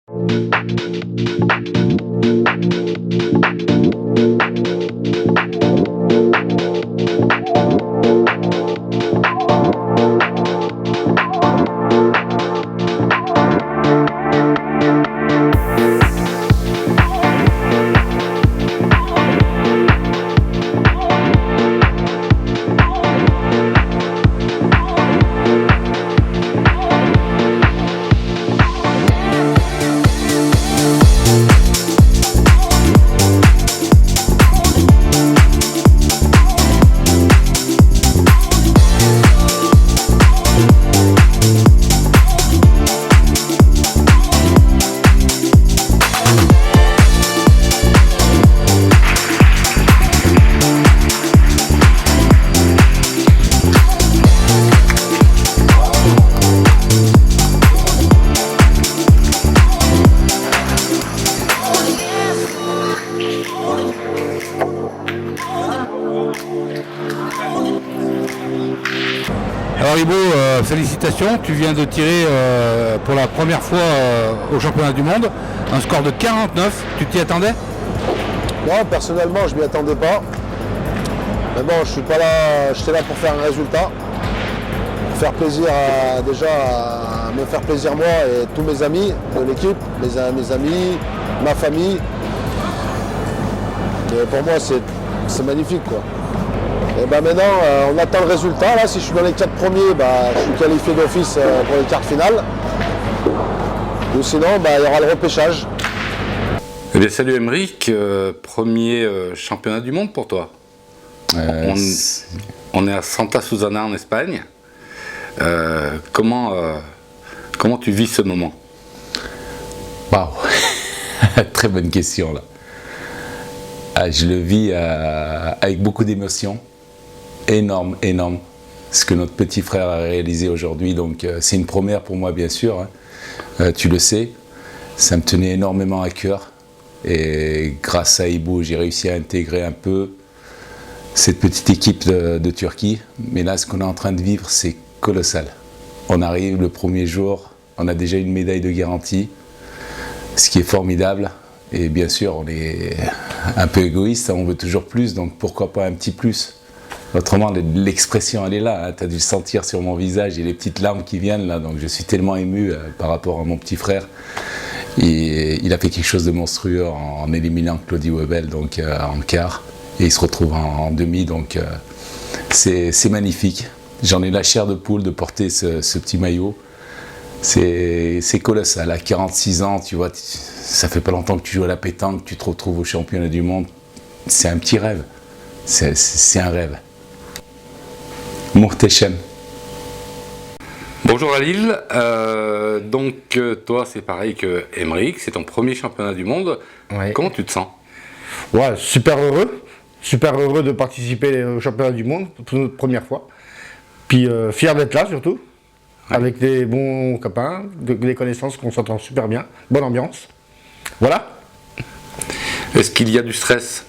Alors Ibo, félicitations, tu viens de tirer pour la première fois au championnat du monde un score de 49, tu t'y attendais? Moi personnellement je m'y attendais pas. Mais bon, je suis pas là, j'étais là pour faire un résultat. Pour faire plaisir à me faire plaisir moi et tous mes amis de l'équipe, mes amis, ma famille. Et pour moi c'est magnifique quoi. Et ben maintenant on attend le résultat. Là si je suis dans les 4 premiers, je suis qualifié d'office pour les quarts finales. Ou sinon il y aura le repêchage. Eh bien, salut Aymeric, premier championnat du monde pour toi. On est à Santa Susana en Espagne. Comment tu vis ce moment? Waouh. Très bonne question là. Je le vis avec beaucoup d'émotions. Énorme. Ce que notre petit frère a réalisé aujourd'hui. Donc c'est une première pour moi bien sûr. Tu le sais. Ça me tenait énormément à cœur. Et grâce à Ibo, j'ai réussi à intégrer un peu cette petite équipe de Turquie. Mais là, ce qu'on est en train de vivre, c'est colossal. On arrive le premier jour, on a déjà une médaille de garantie, ce qui est formidable. Et bien sûr, on est un peu égoïste, on veut toujours plus, donc pourquoi pas un petit plus? Autrement, l'expression, elle est là, hein. Tu as dû le sentir sur mon visage, et les petites larmes qui viennent là, donc je suis tellement ému par rapport à mon petit frère. Et il a fait quelque chose de monstrueux en éliminant Claudie Webel donc, en quart. Et il se retrouve en demi, donc c'est magnifique. J'en ai la chair de poule de porter ce petit maillot. C'est colossal. À 46 ans, tu vois, ça fait pas longtemps que tu joues à la pétanque, tu te retrouves au championnat du monde. C'est un petit rêve. C'est un rêve. Muhteşem. Bonjour Halil, donc toi c'est pareil que Aymeric, c'est ton premier championnat du monde. Ouais. Comment tu te sens? Ouais, super heureux de participer au championnat du monde pour notre première fois. Puis fier d'être là surtout, Ouais. avec des bons copains, des connaissances qu'on s'entend super bien, bonne ambiance. Voilà, Est-ce qu'il y a du stress?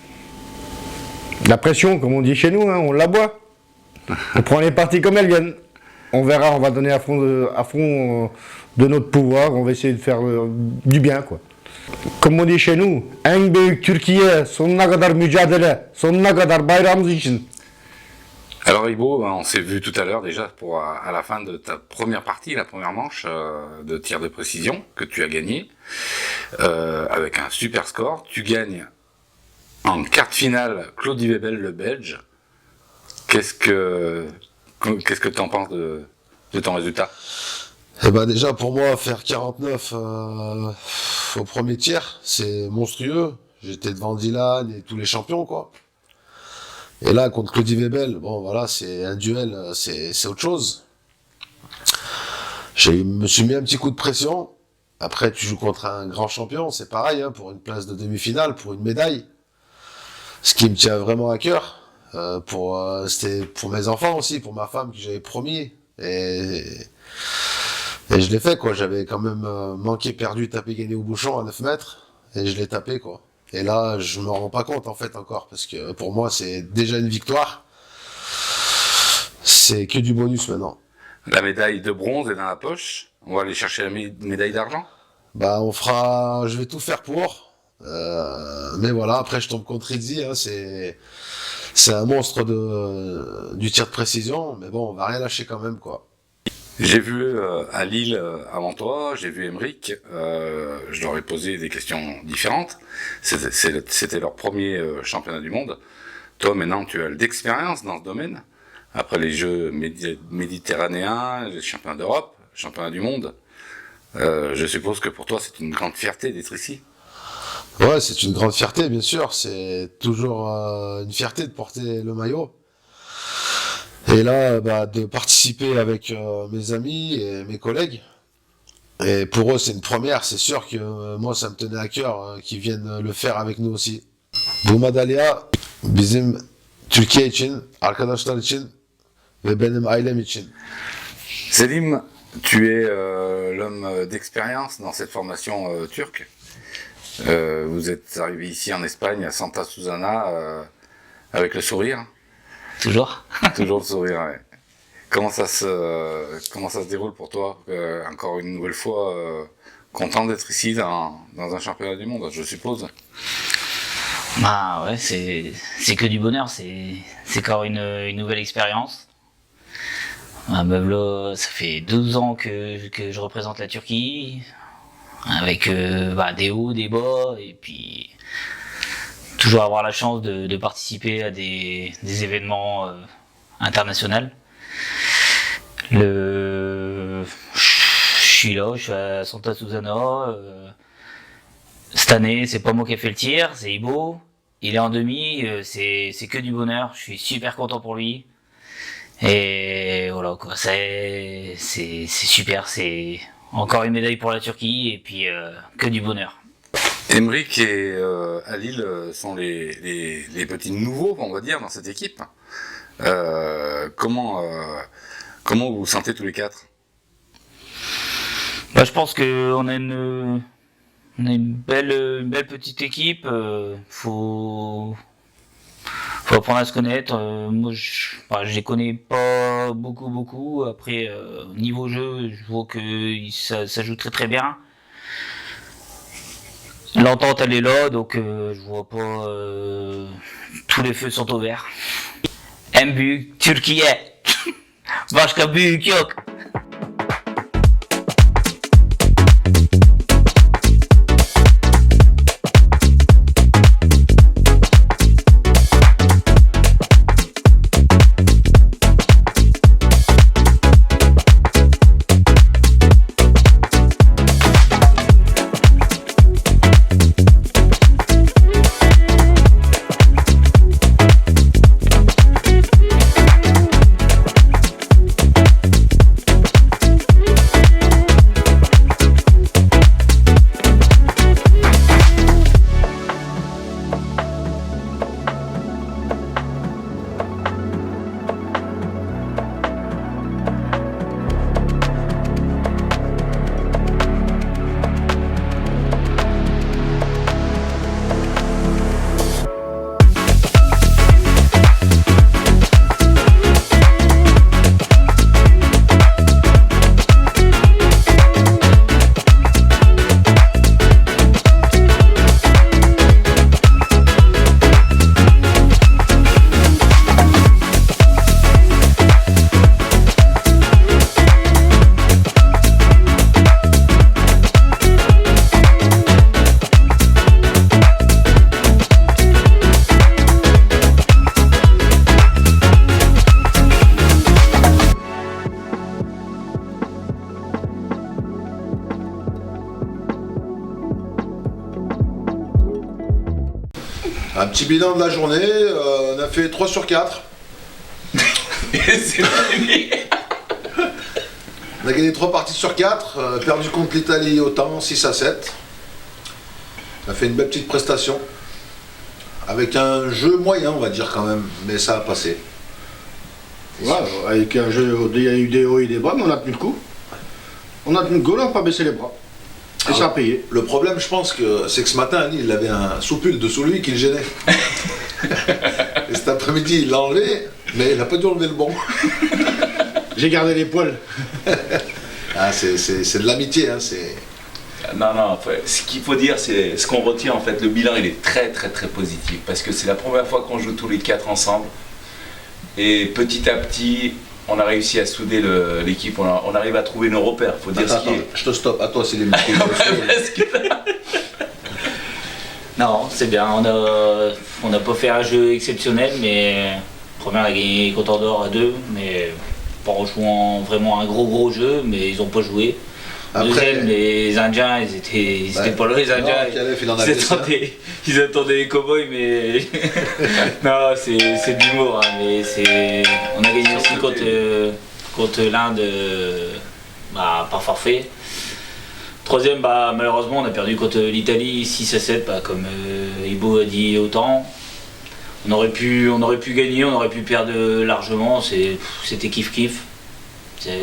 la pression comme on dit chez nous, hein, on la boit. On prend les parties comme elles viennent. On verra, on va donner à fond de notre pouvoir, on va essayer de faire du bien quoi. Comme on dit chez nous, en büyük Türkiye sonuna kadar mücadele, sonuna kadar bayrağımız için. Alors Ibo, on s'est vu tout à l'heure déjà à la fin de ta première partie, la première manche de tir de précision que tu as gagné avec un super score. Tu gagnes en quart de finale Claudie Webel, le Belge. Qu'est-ce que tu en penses de ton résultat? Et déjà pour moi faire 49 au premier tir, c'est monstrueux. J'étais devant Dylan et tous les champions quoi. Et là contre Claudie Webel, bon voilà, c'est un duel, c'est autre chose. Je me suis mis un petit coup de pression. Après tu joues contre un grand champion, c'est pareil hein, pour une place de demi-finale, pour une médaille. Ce qui me tient vraiment à cœur. C'était pour mes enfants aussi, pour ma femme que j'avais promis. Et je l'ai fait quoi, j'avais quand même manqué, perdu, tapé, gagné au bouchon à 9 mètres. Et je l'ai tapé quoi. Et là, je me rends pas compte en fait encore, parce que pour moi c'est déjà une victoire. C'est que du bonus maintenant. La médaille de bronze est dans la poche. On va aller chercher la médaille d'argent. Bah, je vais tout faire pour. Mais voilà, après je tombe contre Rizzi, hein, c'est un monstre du tir de précision, mais bon, on va rien lâcher quand même, quoi. J'ai vu à Lille avant toi, j'ai vu Emeric, je leur ai posé des questions différentes. C'était leur premier championnat du monde. Toi maintenant tu as d'expérience dans ce domaine, après les Jeux méditerranéens, les championnats d'Europe, championnats du monde. Je suppose que pour toi c'est une grande fierté d'être ici. Ouais, c'est une grande fierté, bien sûr. C'est toujours une fierté de porter le maillot. Et là, bah, de participer avec mes amis et mes collègues. Et pour eux, c'est une première. C'est sûr que moi, ça me tenait à cœur qu'ils viennent le faire avec nous aussi. Bu madalya bizim Türkiye için, arkadaşlar için ve benim ailem için. Selim, tu es l'homme d'expérience dans cette formation turque. Vous êtes arrivé ici en Espagne, à Santa Susana, avec le sourire. Toujours. Toujours le sourire, ouais. Comment ça se déroule pour toi, encore une nouvelle fois, content d'être ici dans un championnat du monde, je suppose. Bah ouais, c'est que du bonheur, c'est encore une nouvelle expérience. Ah, bah, là, ça fait 12 ans que je représente la Turquie, avec des hauts, des bas, et puis toujours avoir la chance de participer à des événements internationaux. Je suis là, je suis à Santa Susana. Cette année, c'est pas moi qui ai fait le tir, c'est Ibo. Il est en demi, c'est que du bonheur. Je suis super content pour lui. Et voilà quoi, c'est super, c'est encore une médaille pour la Turquie et puis que du bonheur. Emeric et Halil sont les petits nouveaux, on va dire, dans cette équipe. Comment vous vous sentez tous les quatre? Bah, je pense qu'on a une belle petite équipe. Faut apprendre à se connaître. Moi, je les connais pas beaucoup. Après, niveau jeu, je vois que ça joue très bien. L'entente, elle est là, donc je vois pas. Tous les feux sont au vert. En büyük Türkiye. Başka büyük yok. Un petit bilan de la journée, on a fait 3 sur 4. On a gagné 3 parties sur 4, perdu contre l'Italie autant, 6-7. On a fait une belle petite prestation. Avec un jeu moyen, on va dire quand même, mais ça a passé. Ouais, avec un jeu, il y a eu des hauts et des bas, mais on a tenu le coup. On a tenu le coup, on n'a pas baissé les bras. Et ça a payé. Le problème, je pense, c'est que ce matin, il avait un soupule dessous lui qui le gênait. Et cet après-midi, il l'a enlevé, mais il n'a pas dû enlever le bon. J'ai gardé les poils. Ah, c'est de l'amitié, hein, c'est... Non, ce qu'il faut dire, c'est ce qu'on retient en fait. Le bilan, il est très très très positif parce que c'est la première fois qu'on joue tous les 4 ensemble. Et petit à petit, on a réussi à souder l'équipe. On arrive à trouver nos repères. Faut dire Attends, je te stoppe. À toi, c'est les micros. Non, c'est bien. On n'a pas fait un jeu exceptionnel, mais première, on a gagné Content d'Or à 2, mais pas en jouant vraiment un gros jeu, mais ils n'ont pas joué. Après, deuxième, les Indiens, ils étaient pas là, les Indiens. Ils attendaient les cowboys, mais. Non, c'est de l'humour, hein, mais on a gagné aussi contre l'Inde par forfait. Troisième, malheureusement, on a perdu contre l'Italie 6-7, comme Ibo a dit autant. On aurait pu gagner, on aurait pu perdre largement, c'était kiff-kiff.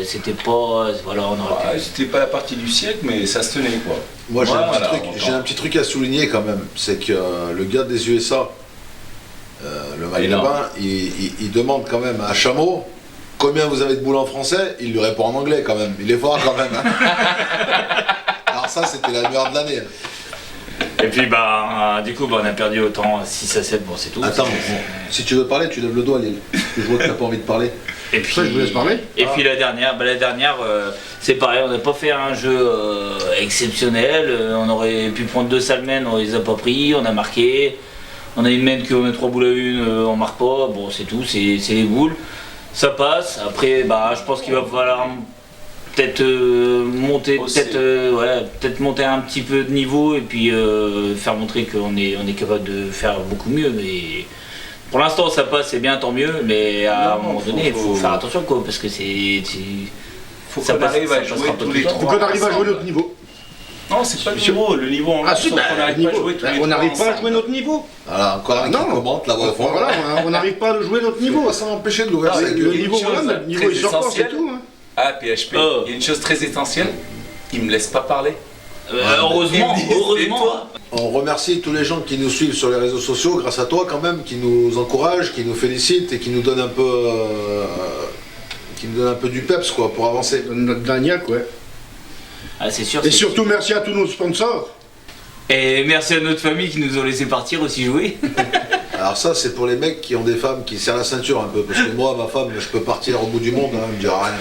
C'était pas. Voilà, on aurait pu. C'était pas la partie du siècle, mais ça se tenait quoi. Moi j'ai un petit truc à souligner quand même, c'est que le gars des USA, le maghrébin, il demande quand même à un chameau combien vous avez de boules en français, il lui répond en anglais quand même, il est fort quand même. Hein. Alors ça c'était la meilleure de l'année. Et puis du coup on a perdu autant 6-7, bon c'est tout. Attends, si tu veux parler, tu lèves le doigt Lille. Je vois que t'as pas envie de parler. Et puis, je vous laisse parler. Et puis la dernière, c'est pareil, on n'a pas fait un jeu exceptionnel. On aurait pu prendre 2 salmènes, on les a pas pris, on a marqué. On a une mène qu'on met 3 boules à 1, on marque pas. Bon c'est tout, c'est les boules. Ça passe. Après je pense qu'il va falloir peut-être monter, peut-être monter un petit peu de niveau et puis faire montrer qu'on est capable de faire beaucoup mieux. Mais pour l'instant ça passe, c'est bien, tant mieux, mais à un moment donné il faut faire attention quoi, parce que faut qu'on arrive à jouer tous les 3. Faut qu'on arrive à jouer notre niveau. Non, c'est pas le niveau. Le niveau en si, on n'arrive pas à jouer tous les 3. On n'arrive pas à jouer notre niveau. Voilà, encore un qui commente là-bas au fond. Voilà, on n'arrive pas à jouer notre niveau. Ça m'empêcher de l'ouvrir. Le niveau, notre niveau il sort, c'est tout. PHP, il y a une chose très essentielle, il me laisse pas parler. Heureusement. On remercie tous les gens qui nous suivent sur les réseaux sociaux, grâce à toi quand même, qui nous encouragent, qui nous félicitent et qui nous donnent un peu du peps quoi, pour avancer. Notre Dagnac, ouais. C'est sûr. Et surtout merci à tous nos sponsors. Et merci à notre famille qui nous ont laissé partir aussi jouer. Alors ça c'est pour les mecs qui ont des femmes qui serrent la ceinture un peu, parce que moi ma femme je peux partir au bout du monde, elle me dira rien.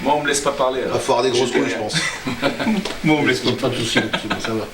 Moi on me laisse pas parler. Il va falloir des grosses couilles je pense. Moi on me laisse pas de soucis, ça va.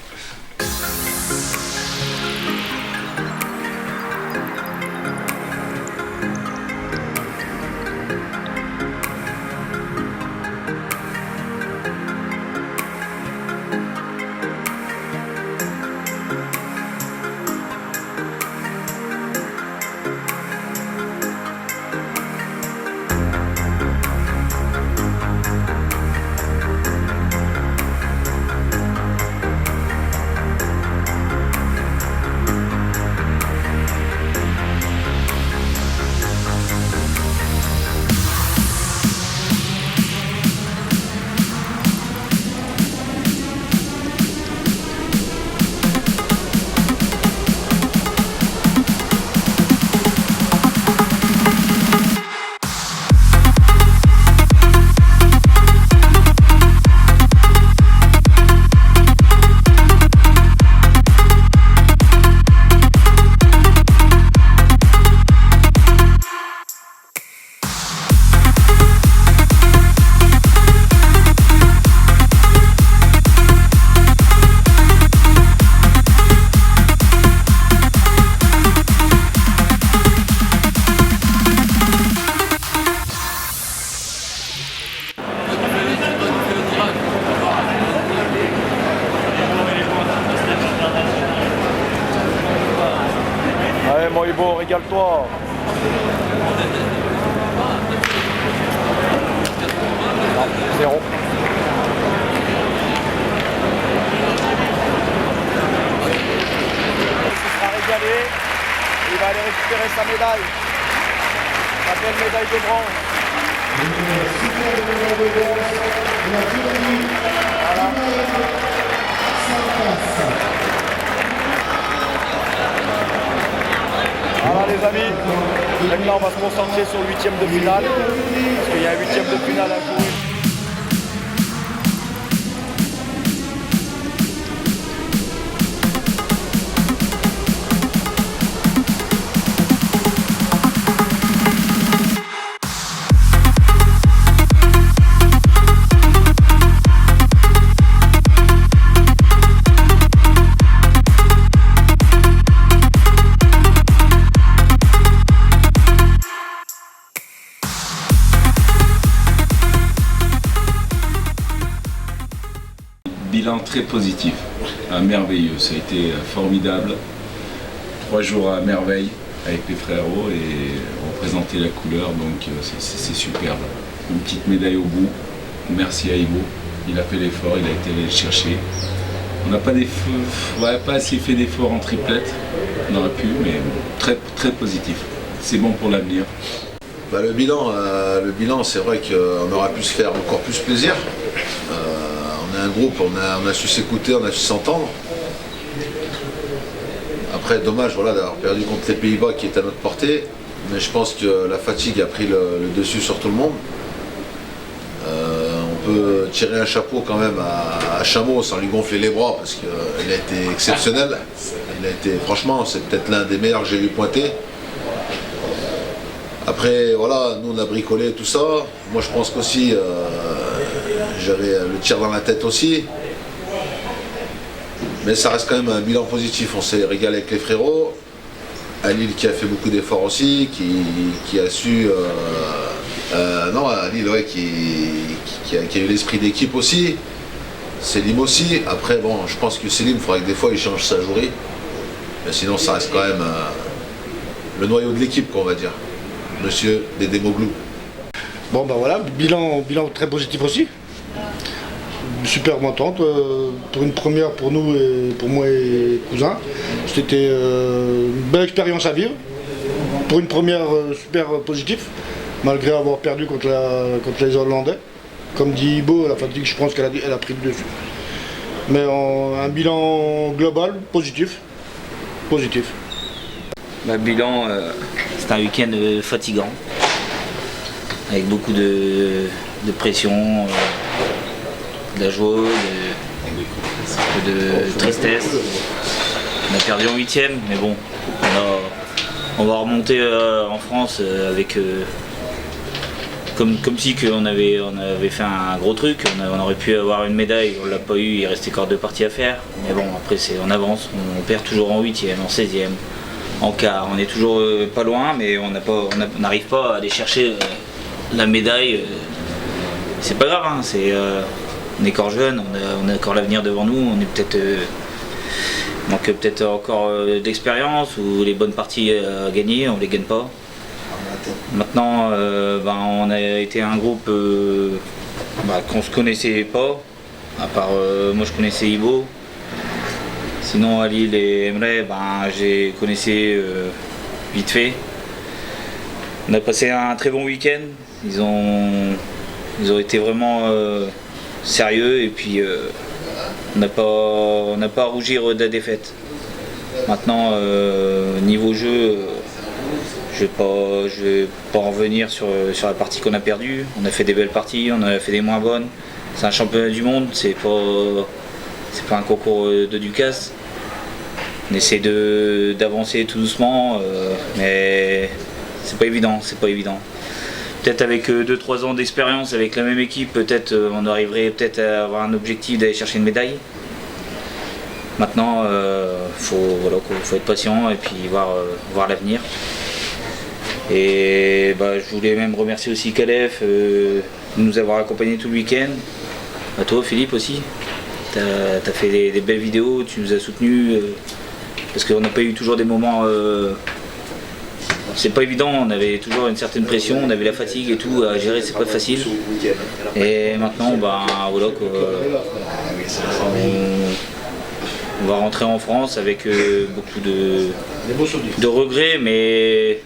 Moïbo, régale-toi. Zéro. Il sera régalé. Il va aller récupérer sa médaille. Sa belle médaille de bronze. Voilà les amis, maintenant on va se concentrer sur le 8e de finale, parce qu'il y a un 8e de finale à jouer. bilan très positif, merveilleux. Ça a été formidable. 3 jours à merveille avec les frérots et représenter la couleur, donc c'est superbe. Une petite médaille au bout. Merci à Ivo. Il a fait l'effort, il a été allé le chercher. On n'a pas assez fait d'efforts en triplette. On aurait pu, mais très, très positif. C'est bon pour l'avenir. Le bilan, c'est vrai qu'on aurait pu se faire encore plus plaisir. On est un groupe, on a su s'écouter, on a su s'entendre. Après, dommage d'avoir perdu contre les Pays-Bas qui est à notre portée. Mais je pense que la fatigue a pris le dessus sur tout le monde. On peut tirer un chapeau quand même à Chameau sans lui gonfler les bras parce qu'il a été exceptionnel. Franchement, c'est peut-être l'un des meilleurs que j'ai vu pointer. Après, nous on a bricolé tout ça. Moi je pense qu'aussi, j'avais le tir dans la tête aussi. Mais ça reste quand même un bilan positif. On s'est régalé avec les frérots. Alil qui a fait beaucoup d'efforts aussi, qui a su... Alil qui a eu l'esprit d'équipe aussi. Selim aussi. Après, je pense que Selim, il faudrait que des fois il change sa jouerie. Mais sinon, ça reste quand même le noyau de l'équipe, qu'on va dire. Monsieur Dédé Moglou. Bilan très positif aussi. Super entente, pour une première pour nous et pour moi et cousin. C'était une belle expérience à vivre. Pour une première super positif, malgré avoir perdu contre les Hollandais. Comme dit Ibo, la fatigue, je pense qu'elle a pris le dessus. Mais un bilan global positif. Bilan, c'est un week-end fatigant, avec beaucoup de pression, de la joie, de tristesse. On a perdu en 8e, mais bon, on va remonter en France avec comme si on avait fait un gros truc. On aurait pu avoir une médaille, on l'a pas eu, il restait encore 2 parties à faire. Mais bon, après on avance, on perd toujours en 8e, en 16e. En quart, on est toujours pas loin, mais on n'arrive pas à aller chercher la médaille. C'est pas grave, hein, on est encore jeune, on a encore l'avenir devant nous, on est manque peut-être encore d'expérience ou les bonnes parties à gagner, on les gagne pas. Maintenant, on a été un groupe qu'on se connaissait pas, à part moi je connaissais Ibo. Sinon Alil et Emre, j'ai connaissé vite fait. On a passé un très bon week-end. Ils ont été vraiment sérieux et puis on n'a pas à rougir de la défaite. Maintenant niveau jeu, je vais pas en revenir sur la partie qu'on a perdue. On a fait des belles parties, on a fait des moins bonnes. C'est un championnat du monde, c'est pas un concours de Ducasse. On essaie d'avancer tout doucement, mais c'est pas évident. Peut-être avec 2-3 ans d'expérience avec la même équipe, peut-être on arriverait peut-être à avoir un objectif d'aller chercher une médaille. Maintenant, faut être patient et puis voir l'avenir. Et je voulais même remercier aussi Calef de nous avoir accompagnés tout le week-end. À toi Philippe aussi. T'as fait des belles vidéos, tu nous as soutenus. Parce qu'on n'a pas eu toujours des moments... c'est pas évident, on avait toujours une certaine pression, on avait la fatigue et tout à gérer, c'est pas facile. Et maintenant, on va rentrer en France avec beaucoup de regrets, mais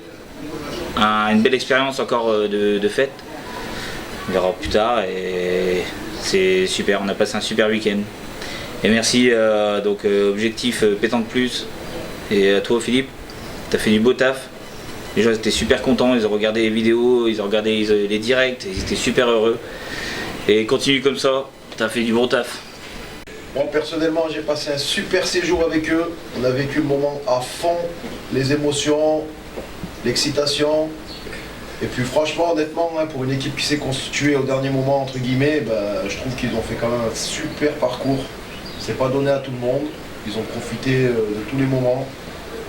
une belle expérience encore de fête. On verra plus tard et c'est super, on a passé un super week-end. Et merci Objectif Pétanque Plus et à toi Philippe, tu as fait du beau taf. Les gens étaient super contents, ils ont regardé les vidéos, ils ont regardé les directs, ils étaient super heureux. Et continue comme ça, tu as fait du bon taf. Moi personnellement j'ai passé un super séjour avec eux, on a vécu le moment à fond, les émotions, l'excitation. Et puis franchement, honnêtement, pour une équipe qui s'est constituée au dernier moment, entre guillemets, je trouve qu'ils ont fait quand même un super parcours. C'est pas donné à tout le monde, ils ont profité de tous les moments.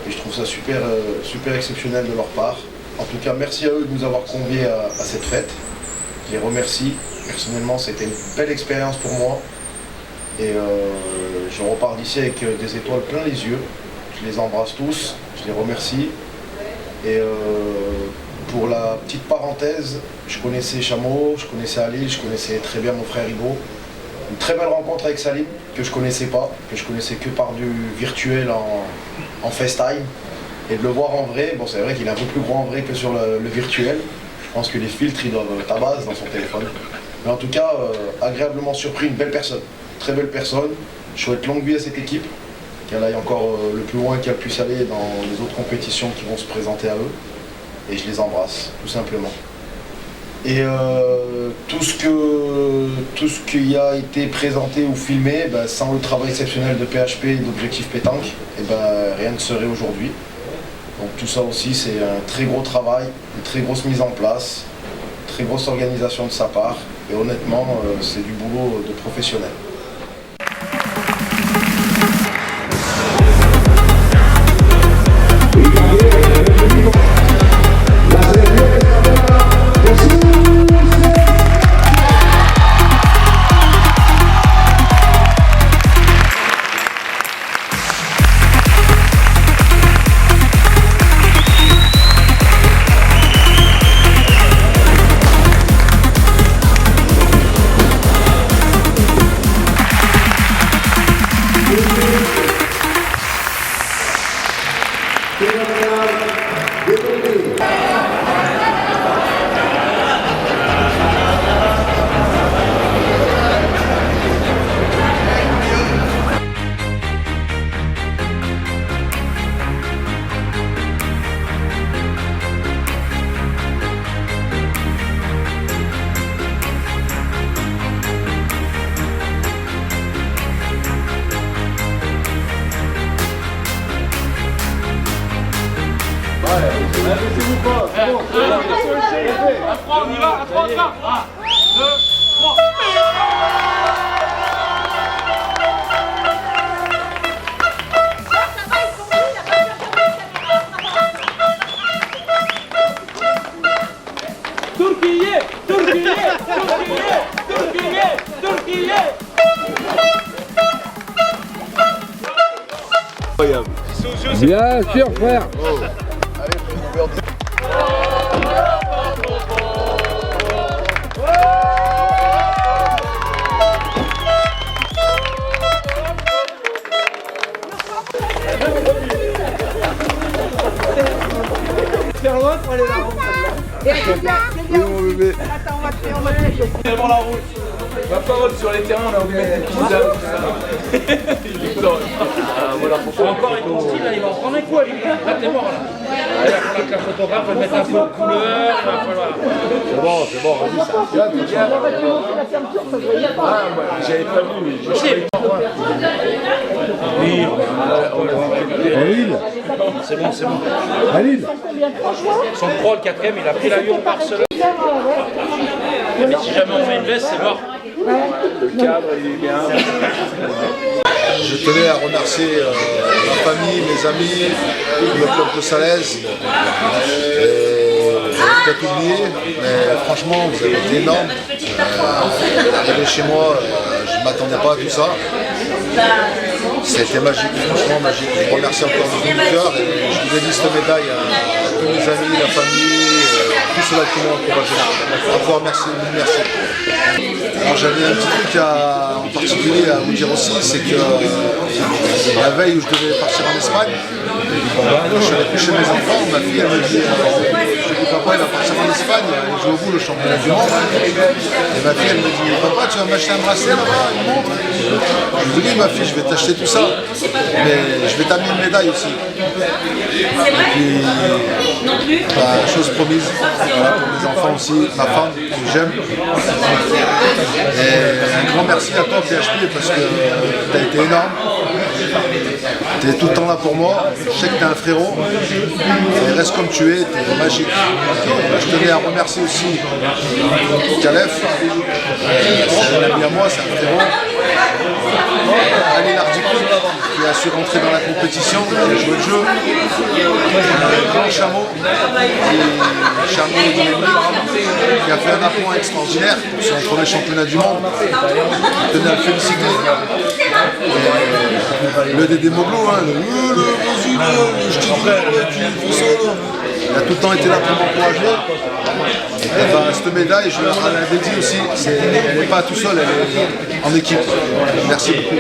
Et je trouve ça super exceptionnel de leur part. En tout cas, merci à eux de nous avoir conviés à cette fête. Je les remercie. Personnellement, c'était une belle expérience pour moi. Et je repars d'ici avec des étoiles plein les yeux. Je les embrasse tous, je les remercie. Et pour la petite parenthèse, je connaissais Chameau, je connaissais Ali, je connaissais très bien mon frère Ibo. Une très belle rencontre avec Salim, que je connaissais pas, que je connaissais que par du virtuel en FaceTime. Et de le voir en vrai, bon c'est vrai qu'il est un peu plus grand en vrai que sur le virtuel. Je pense que les filtres ils doivent tabasse dans son téléphone. Mais en tout cas, agréablement surpris, une belle personne, très belle personne. Je souhaite longue vie à cette équipe, qu'elle aille encore le plus loin qu'elle puisse aller dans les autres compétitions qui vont se présenter à eux. Et je les embrasse, tout simplement. Et tout ce qui a été présenté ou filmé, ben, sans le travail exceptionnel de PHP et d'Objectif Pétanque, et ben, rien ne serait aujourd'hui. Donc tout ça aussi, c'est un très gros travail, une très grosse mise en place, une très grosse organisation de sa part. Et honnêtement, c'est du boulot de professionnel. Bien sûr, frère. Faire loin pour aller la route. Attends, on va te laisser. Devant la route. Ma parole sur les terrains, on a oublié des petits âmes, tout ça. Voilà, encore une consigne, là, il va en prendre un coup, lui. Là, t'es mort, là. Il va falloir que la photographe va mettre un peu de couleur, il va falloir. C'est bon, vas-y, ça. Ah, j'avais pas vu. Je sais. Oui, Alil. c'est bon, c'est bon. Alil. Son pro, le quatrième, il a pris l'avion par Barcelone. Mais si jamais on met une veste, c'est mort. Le cadre, il est bien. Je tenais à remercier ma famille, mes amis, le club de Salaise. J'ai peut-être oublié, mais franchement, vous avez été énorme. Arrivé chez moi, je ne m'attendais pas à tout ça. C'était magique, franchement magique. Je vous remercie encore du fond du cœur et je vous dédie cette médaille à tous mes amis, la famille, tous ceux-là qui m'ont encouragé. Encore merci, merci. Alors j'avais un petit truc en particulier à vous dire aussi, c'est que la veille où je devais partir en Espagne, je suis allé coucher mes enfants, ma fille elle me dit papa il va partir en Espagne, il joue au bout le championnat du monde. Et ma fille elle me dit papa tu vas m'acheter un bracelet là-bas, une montre. Je lui dis ma fille je vais t'acheter tout ça, mais je vais t'amener une médaille aussi. Et puis chose promise, voilà, pour mes enfants aussi, ma femme que j'aime. Et un grand merci à toi PHP parce que tu as été énorme. Tu es tout le temps là pour moi, je sais que tu es un frérot, et reste comme tu es, tu es magique. Je tenais à remercier aussi Calef, c'est un ami à moi, c'est un frérot. Ali Lardicoui, qui qui a su rentrer dans la compétition, qui a joué le jeu. Un grand chameau, qui a fait un appoint extraordinaire sur son premier championnat du monde. Je tenais à le féliciter. Le Dédé Moglo, il a tout le temps été là pour m'encourager. Et ben, cette médaille, je la dédie aussi. Elle n'est pas tout seul, elle est en équipe. Merci beaucoup.